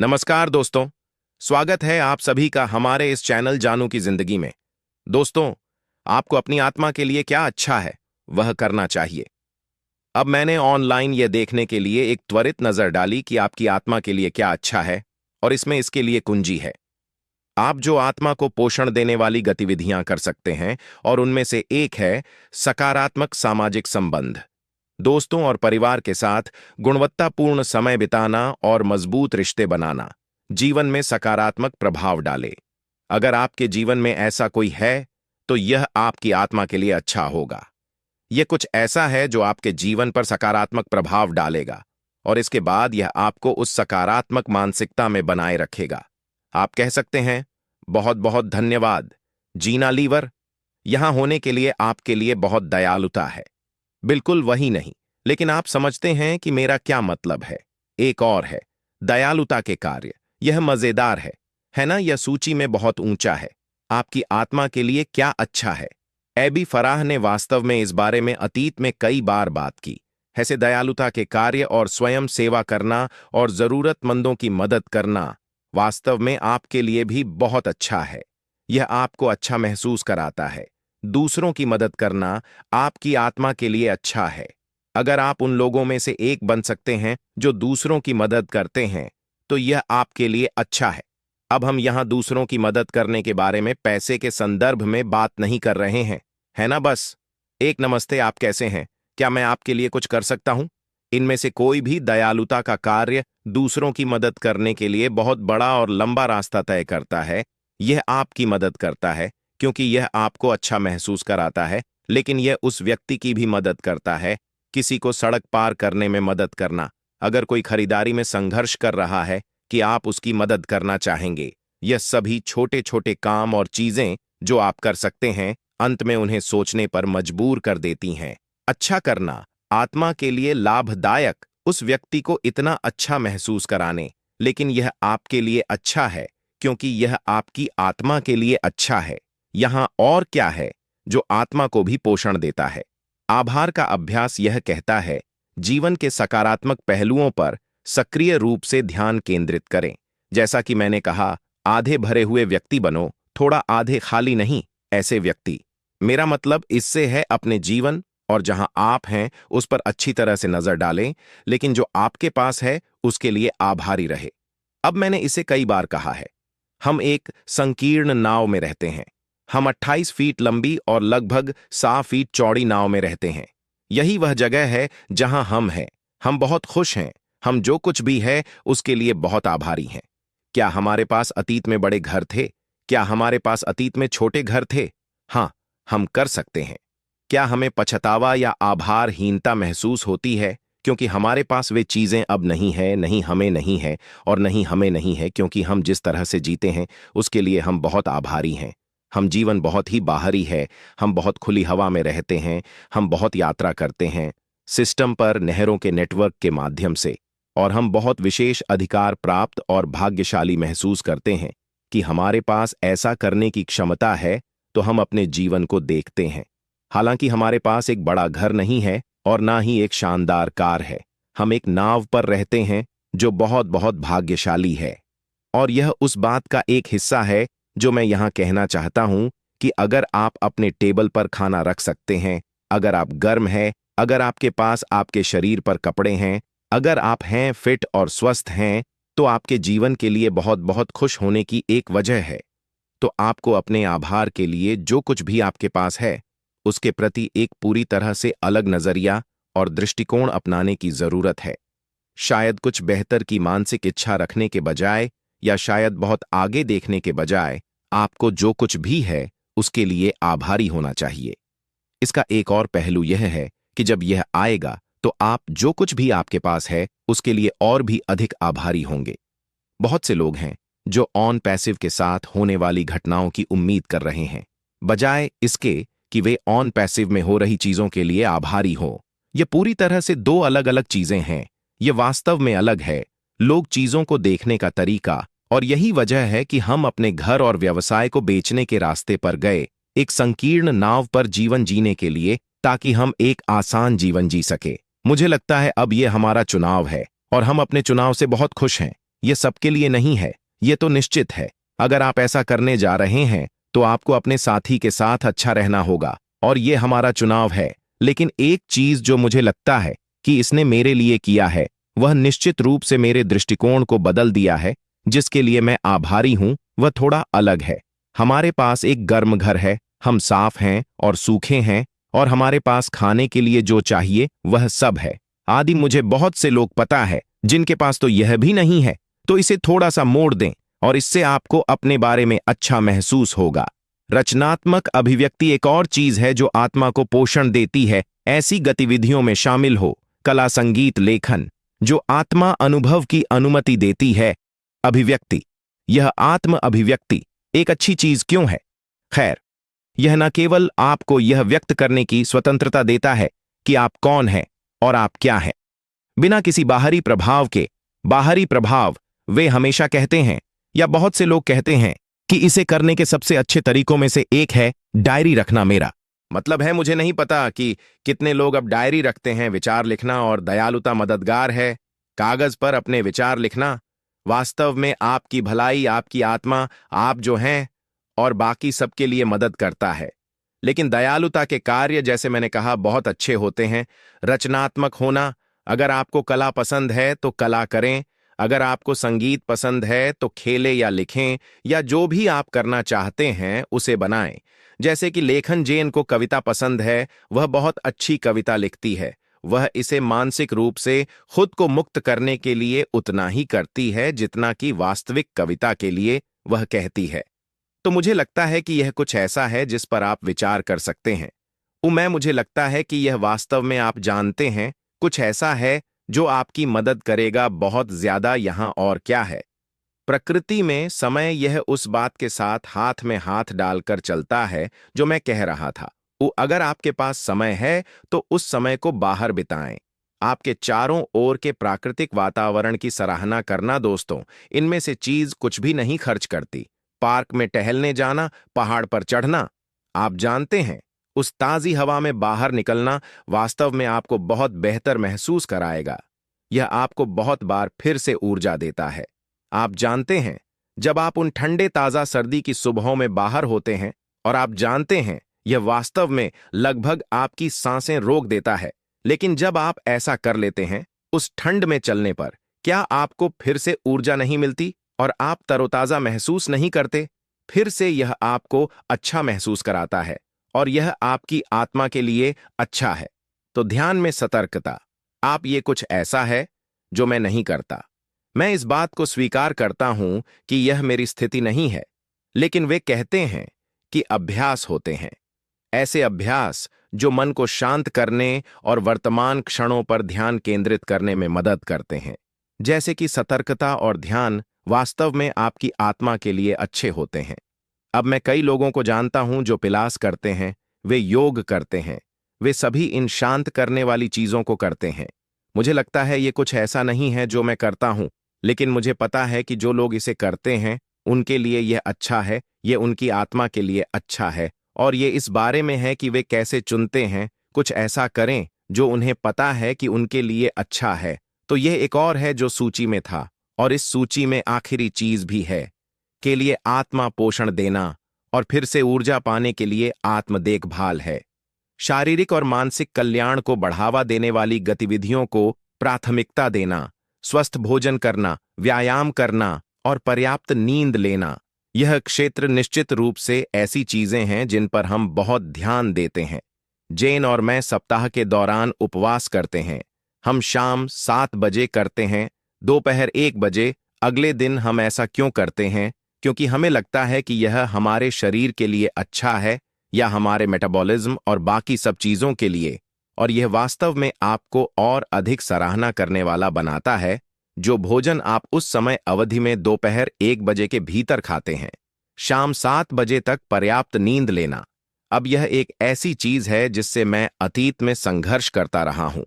नमस्कार दोस्तों। स्वागत है आप सभी का हमारे इस चैनल जानू की जिंदगी में। दोस्तों, आपको अपनी आत्मा के लिए क्या अच्छा है वह करना चाहिए। अब मैंने ऑनलाइन यह देखने के लिए एक त्वरित नजर डाली कि आपकी आत्मा के लिए क्या अच्छा है, और इसमें इसके लिए कुंजी है। आप जो आत्मा को पोषण देने वाली गतिविधियां कर सकते हैं, और उनमें से एक है सकारात्मक सामाजिक संबंध। दोस्तों और परिवार के साथ गुणवत्तापूर्ण समय बिताना और मजबूत रिश्ते बनाना जीवन में सकारात्मक प्रभाव डाले। अगर आपके जीवन में ऐसा कोई है, तो यह आपकी आत्मा के लिए अच्छा होगा। यह कुछ ऐसा है जो आपके जीवन पर सकारात्मक प्रभाव डालेगा, और इसके बाद यह आपको उस सकारात्मक मानसिकता में बनाए रखेगा। आप कह सकते हैं, बहुत बहुत धन्यवाद जीना लीवर, यहां होने के लिए आपके लिए बहुत दयालुता है। बिल्कुल वही नहीं, लेकिन आप समझते हैं कि मेरा क्या मतलब है। एक और है दयालुता के कार्य। यह मजेदार है ना? यह सूची में बहुत ऊंचा है। आपकी आत्मा के लिए क्या अच्छा है? एबी फराह ने वास्तव में इस बारे में अतीत में कई बार बात की। ऐसे दयालुता के कार्य और स्वयं सेवा करना और जरूरतमंदों की मदद करना वास्तव में आपके लिए भी बहुत अच्छा है। यह आपको अच्छा महसूस कराता है। दूसरों की मदद करना आपकी आत्मा के लिए अच्छा है। अगर आप उन लोगों में से एक बन सकते हैं जो दूसरों की मदद करते हैं, तो यह आपके लिए अच्छा है। अब हम यहां दूसरों की मदद करने के बारे में पैसे के संदर्भ में बात नहीं कर रहे हैं, है ना? बस एक नमस्ते, आप कैसे हैं, क्या मैं आपके लिए कुछ कर सकता हूं? इनमें से कोई भी दयालुता का कार्य दूसरों की मदद करने के लिए बहुत बड़ा और लंबा रास्ता तय करता है। यह आपकी मदद करता है क्योंकि यह आपको अच्छा महसूस कराता है, लेकिन यह उस व्यक्ति की भी मदद करता है। किसी को सड़क पार करने में मदद करना, अगर कोई खरीदारी में संघर्ष कर रहा है, कि आप उसकी मदद करना चाहेंगे। यह सभी छोटे छोटे काम और चीजें जो आप कर सकते हैं, अंत में उन्हें सोचने पर मजबूर कर देती हैं। अच्छा करना आत्मा के लिए लाभदायक उस व्यक्ति को इतना अच्छा महसूस कराने, लेकिन यह आपके लिए अच्छा है क्योंकि यह आपकी आत्मा के लिए अच्छा है। यहां और क्या है जो आत्मा को भी पोषण देता है? आभार का अभ्यास यह कहता है, जीवन के सकारात्मक पहलुओं पर सक्रिय रूप से ध्यान केंद्रित करें। जैसा कि मैंने कहा, आधे भरे हुए व्यक्ति बनो, थोड़ा आधे खाली नहीं, ऐसे व्यक्ति। मेरा मतलब इससे है अपने जीवन और जहां आप हैं उस पर अच्छी तरह से नजर डालें, लेकिन जो आपके पास है उसके लिए आभारी रहे। अब मैंने इसे कई बार कहा है, हम एक संकीर्ण नाव में रहते हैं। हम 28 फीट लंबी और लगभग 100 फीट चौड़ी नाव में रहते हैं। यही वह जगह है जहां हम हैं। हम बहुत खुश हैं। हम जो कुछ भी है उसके लिए बहुत आभारी हैं। क्या हमारे पास अतीत में बड़े घर थे? क्या हमारे पास अतीत में छोटे घर थे? हाँ, हम कर सकते हैं। क्या हमें पछतावा या आभारहीनता महसूस होती है क्योंकि हमारे पास वे चीजें अब नहीं है? नहीं, हमें नहीं है, और नहीं हमें नहीं है क्योंकि हम जिस तरह से जीते हैं उसके लिए हम बहुत आभारी हैं। हम जीवन बहुत ही बाहरी है। हम बहुत खुली हवा में रहते हैं। हम बहुत यात्रा करते हैं सिस्टम पर, नहरों के नेटवर्क के माध्यम से, और हम बहुत विशेष अधिकार प्राप्त और भाग्यशाली महसूस करते हैं कि हमारे पास ऐसा करने की क्षमता है। तो हम अपने जीवन को देखते हैं। हालांकि हमारे पास एक बड़ा घर नहीं है और ना ही एक शानदार कार है। हम एक नाव पर रहते हैं जो बहुत बहुत भाग्यशाली है। और यह उस बात का एक हिस्सा है जो मैं यहां कहना चाहता हूं कि अगर आप अपने टेबल पर खाना रख सकते हैं, अगर आप गर्म हैं, अगर आपके पास आपके शरीर पर कपड़े हैं, अगर आप हैं फिट और स्वस्थ हैं, तो आपके जीवन के लिए बहुत बहुत खुश होने की एक वजह है। तो आपको अपने आभार के लिए जो कुछ भी आपके पास है उसके प्रति एक पूरी तरह से अलग नजरिया और दृष्टिकोण अपनाने की जरूरत है। शायद कुछ बेहतर की मानसिक इच्छा रखने के बजाय, या शायद बहुत आगे देखने के बजाय, आपको जो कुछ भी है उसके लिए आभारी होना चाहिए। इसका एक और पहलू यह है कि जब यह आएगा तो आप जो कुछ भी आपके पास है उसके लिए और भी अधिक आभारी होंगे। बहुत से लोग हैं जो ऑन पैसिव के साथ होने वाली घटनाओं की उम्मीद कर रहे हैं, बजाय इसके कि वे ऑन पैसिव में हो रही चीजों के लिए आभारी हो। ये पूरी तरह से दो अलग अलग चीजें हैं। ये वास्तव में अलग है, लोग चीजों को देखने का तरीका, और यही वजह है कि हम अपने घर और व्यवसाय को बेचने के रास्ते पर गए, एक संकीर्ण नाव पर जीवन जीने के लिए, ताकि हम एक आसान जीवन जी सके। मुझे लगता है अब यह हमारा चुनाव है और हम अपने चुनाव से बहुत खुश हैं। ये सबके लिए नहीं है, ये तो निश्चित है। अगर आप ऐसा करने जा रहे हैं तो आपको अपने साथी के साथ अच्छा रहना होगा और ये हमारा चुनाव है। लेकिन एक चीज जो मुझे लगता है कि इसने मेरे लिए किया है, वह निश्चित रूप से मेरे दृष्टिकोण को बदल दिया है, जिसके लिए मैं आभारी हूं, वह थोड़ा अलग है। हमारे पास एक गर्म घर है, हम साफ हैं और सूखे हैं, और हमारे पास खाने के लिए जो चाहिए वह सब है। आदि मुझे बहुत से लोग पता है जिनके पास तो यह भी नहीं है। तो इसे थोड़ा सा मोड़ दें और इससे आपको अपने बारे में अच्छा महसूस होगा। रचनात्मक अभिव्यक्ति एक और चीज है जो आत्मा को पोषण देती है। ऐसी गतिविधियों में शामिल हो कला, संगीत, लेखन, जो आत्मा अनुभव की अनुमति देती है। अभिव्यक्ति, यह आत्म अभिव्यक्ति एक अच्छी चीज क्यों है? खैर, यह न केवल आपको यह व्यक्त करने की स्वतंत्रता देता है कि आप कौन हैं और आप क्या हैं, बिना किसी बाहरी प्रभाव के। बाहरी प्रभाव, वे हमेशा कहते हैं, या बहुत से लोग कहते हैं कि इसे करने के सबसे अच्छे तरीकों में से एक है डायरी रखना। मेरा मतलब है, मुझे नहीं पता कि कितने लोग अब डायरी रखते हैं। विचार लिखना और दयालुता मददगार है। कागज पर अपने विचार लिखना वास्तव में आपकी भलाई, आपकी आत्मा, आप जो हैं और बाकी सबके लिए मदद करता है। लेकिन दयालुता के कार्य, जैसे मैंने कहा, बहुत अच्छे होते हैं। रचनात्मक होना, अगर आपको कला पसंद है तो कला करें। अगर आपको संगीत पसंद है तो खेलें या लिखें, या जो भी आप करना चाहते हैं उसे बनाएं। जैसे कि लेखन, जेन को कविता पसंद है, वह बहुत अच्छी कविता लिखती है। वह इसे मानसिक रूप से खुद को मुक्त करने के लिए उतना ही करती है जितना कि वास्तविक कविता के लिए वह कहती है। तो मुझे लगता है कि यह कुछ ऐसा है जिस पर आप विचार कर सकते हैं। मुझे लगता है कि यह वास्तव में, आप जानते हैं, कुछ ऐसा है जो आपकी मदद करेगा बहुत ज्यादा। यहां और क्या है? प्रकृति में समय यह उस बात के साथ हाथ में हाथ डालकर चलता है जो मैं कह रहा था। अगर आपके पास समय है तो उस समय को बाहर बिताएं। आपके चारों ओर के प्राकृतिक वातावरण की सराहना करना। दोस्तों, इनमें से चीज कुछ भी नहीं खर्च करती। पार्क में टहलने जाना, पहाड़ पर चढ़ना, आप जानते हैं, उस ताजी हवा में बाहर निकलना वास्तव में आपको बहुत बेहतर महसूस कराएगा। यह आपको बहुत बार फिर से ऊर्जा देता है। आप जानते हैं, जब आप उन ठंडे ताजा सर्दी की सुबहों में बाहर होते हैं, और आप जानते हैं यह वास्तव में लगभग आपकी सांसें रोक देता है। लेकिन जब आप ऐसा कर लेते हैं, उस ठंड में चलने पर, क्या आपको फिर से ऊर्जा नहीं मिलती और आप तरोताजा महसूस नहीं करते? फिर से यह आपको अच्छा महसूस कराता है और यह आपकी आत्मा के लिए अच्छा है। तो ध्यान में सतर्कता। आप, ये कुछ ऐसा है जो मैं नहीं करता। मैं इस बात को स्वीकार करता हूं कि यह मेरी स्थिति नहीं है, लेकिन वे कहते हैं कि अभ्यास होते हैं। ऐसे अभ्यास जो मन को शांत करने और वर्तमान क्षणों पर ध्यान केंद्रित करने में मदद करते हैं। जैसे कि सतर्कता और ध्यान वास्तव में आपकी आत्मा के लिए अच्छे होते हैं। अब मैं कई लोगों को जानता हूं जो पिलास करते हैं, वे योग करते हैं, वे सभी इन शांत करने वाली चीजों को करते हैं। मुझे लगता है ये कुछ ऐसा नहीं है जो मैं करता हूं, लेकिन मुझे पता है कि जो लोग इसे करते हैं उनके लिए यह अच्छा है, ये उनकी आत्मा के लिए अच्छा है, और ये इस बारे में है कि वे कैसे चुनते हैं। कुछ ऐसा करें जो उन्हें पता है कि उनके लिए अच्छा है। तो यह एक और है जो सूची में था, और इस सूची में आखिरी चीज भी है, के लिए आत्मा पोषण देना, और फिर से ऊर्जा पाने के लिए आत्म देखभाल है। शारीरिक और मानसिक कल्याण को बढ़ावा देने वाली गतिविधियों को प्राथमिकता देना, स्वस्थ भोजन करना, व्यायाम करना और पर्याप्त नींद लेना, यह क्षेत्र निश्चित रूप से ऐसी चीजें हैं जिन पर हम बहुत ध्यान देते हैं। जेन और मैं सप्ताह के दौरान उपवास करते हैं। हम शाम 7 बजे करते हैं, दोपहर 1 बजे। अगले दिन हम ऐसा क्यों करते हैं? क्योंकि हमें लगता है कि यह हमारे शरीर के लिए अच्छा है, या हमारे मेटाबॉलिज्म और बाकी सब चीजों के लिए, और यह वास्तव में आपको और अधिक सराहना करने वाला बनाता है जो भोजन आप उस समय अवधि में दोपहर 1 बजे के भीतर खाते हैं। शाम 7 बजे तक पर्याप्त नींद लेना। अब यह एक ऐसी चीज है जिससे मैं अतीत में संघर्ष करता रहा हूं।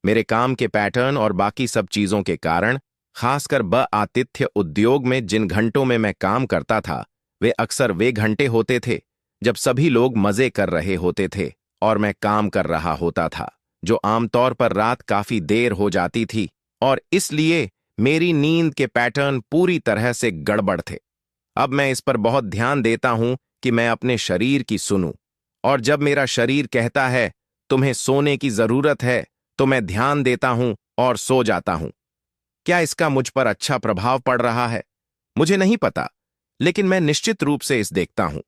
मेरे काम के पैटर्न और बाकी सब चीजों के कारण, खासकर आतिथ्य उद्योग में जिन घंटों में मैं काम करता था, वे अक्सर वे घंटे होते थे जब सभी लोग मजे कर रहे होते थे और मैं काम कर रहा होता था, जो आमतौर पर रात काफी देर हो जाती थी। और इसलिए मेरी नींद के पैटर्न पूरी तरह से गड़बड़ थे। अब मैं इस पर बहुत ध्यान देता हूं कि मैं अपने शरीर की सुनूं, और जब मेरा शरीर कहता है तुम्हें सोने की जरूरत है, तो मैं ध्यान देता हूं और सो जाता हूं। क्या इसका मुझ पर अच्छा प्रभाव पड़ रहा है? मुझे नहीं पता, लेकिन मैं निश्चित रूप से इस देखता हूं।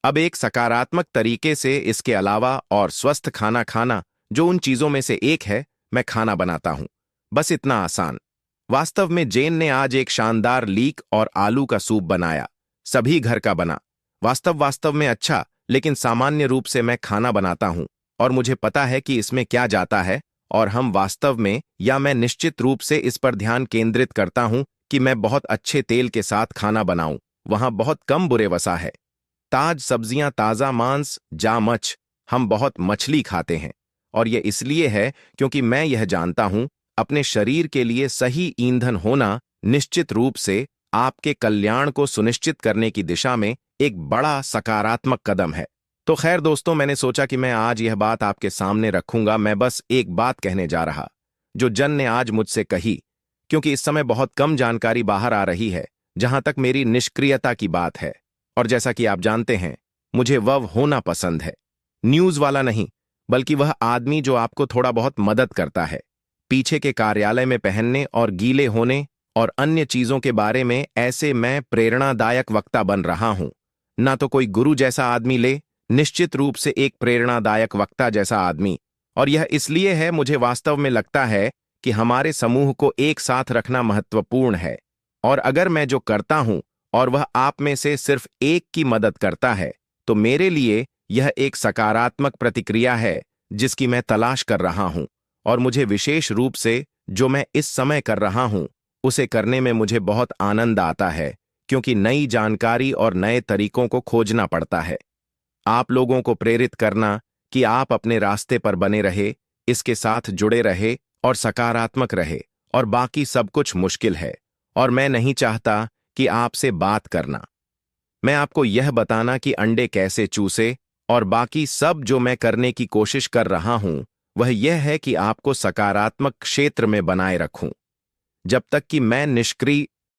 अब एक सकारात्मक तरीके से इसके अलावा और स्वस्थ खाना खाना, जो उन चीजों में से एक है, मैं खाना बनाता हूं। बस इतना आसान। वास्तव में जेन ने आज एक शानदार लीक और आलू का सूप बनाया। सभी घर का बना। वास्तव में अच्छा, लेकिन सामान्य रूप से मैं खाना बनाता हूं और मुझे पता है कि इसमें क्या जाता है, और हम वास्तव में, या मैं निश्चित रूप से इस पर ध्यान केंद्रित करता हूं कि मैं बहुत अच्छे तेल के साथ खाना बनाऊं। वहां बहुत कम बुरे वसा है। ताज सब्जियां, ताजा मांस, मछ। हम बहुत मछली खाते हैं, और यह इसलिए है क्योंकि मैं यह जानता हूं अपने शरीर के लिए सही ईंधन होना निश्चित रूप से आपके कल्याण को सुनिश्चित करने की दिशा में एक बड़ा सकारात्मक कदम है। तो खैर दोस्तों, मैंने सोचा कि मैं आज यह बात आपके सामने रखूंगा। मैं बस एक बात कहने जा रहा, जो जन ने आज मुझसे कही, क्योंकि इस समय बहुत कम जानकारी बाहर आ रही है जहां तक मेरी निष्क्रियता की बात है। और जैसा कि आप जानते हैं, मुझे वह होना पसंद है, न्यूज वाला नहीं, बल्कि वह आदमी जो आपको थोड़ा बहुत मदद करता है पीछे के कार्यालय में पहनने और गीले होने और अन्य चीजों के बारे में। ऐसे मैं प्रेरणादायक वक्ता बन रहा हूं, ना तो कोई गुरु जैसा आदमी ले, निश्चित रूप से एक प्रेरणादायक वक्ता जैसा आदमी। और यह इसलिए है, मुझे वास्तव में लगता है कि हमारे समूह को एक साथ रखना महत्वपूर्ण है, और अगर मैं जो करता हूं और वह आप में से सिर्फ एक की मदद करता है, तो मेरे लिए यह एक सकारात्मक प्रतिक्रिया है जिसकी मैं तलाश कर रहा हूं। और मुझे विशेष रूप से जो मैं इस समय कर रहा हूं, उसे करने में मुझे बहुत आनंद आता है, क्योंकि नई जानकारी और नए तरीकों को खोजना पड़ता है। आप लोगों को प्रेरित करना कि आप अपने रास्ते पर बने रहे, इसके साथ जुड़े रहे और सकारात्मक रहे, और बाकी सब कुछ मुश्किल है, और मैं नहीं चाहता कि आपसे बात करना, मैं आपको यह बताना कि अंडे कैसे चूसे, और बाकी सब जो मैं करने की कोशिश कर रहा हूं वह यह है कि आपको सकारात्मक क्षेत्र में बनाए रखूं। जब तक कि मैं निष्क्रिय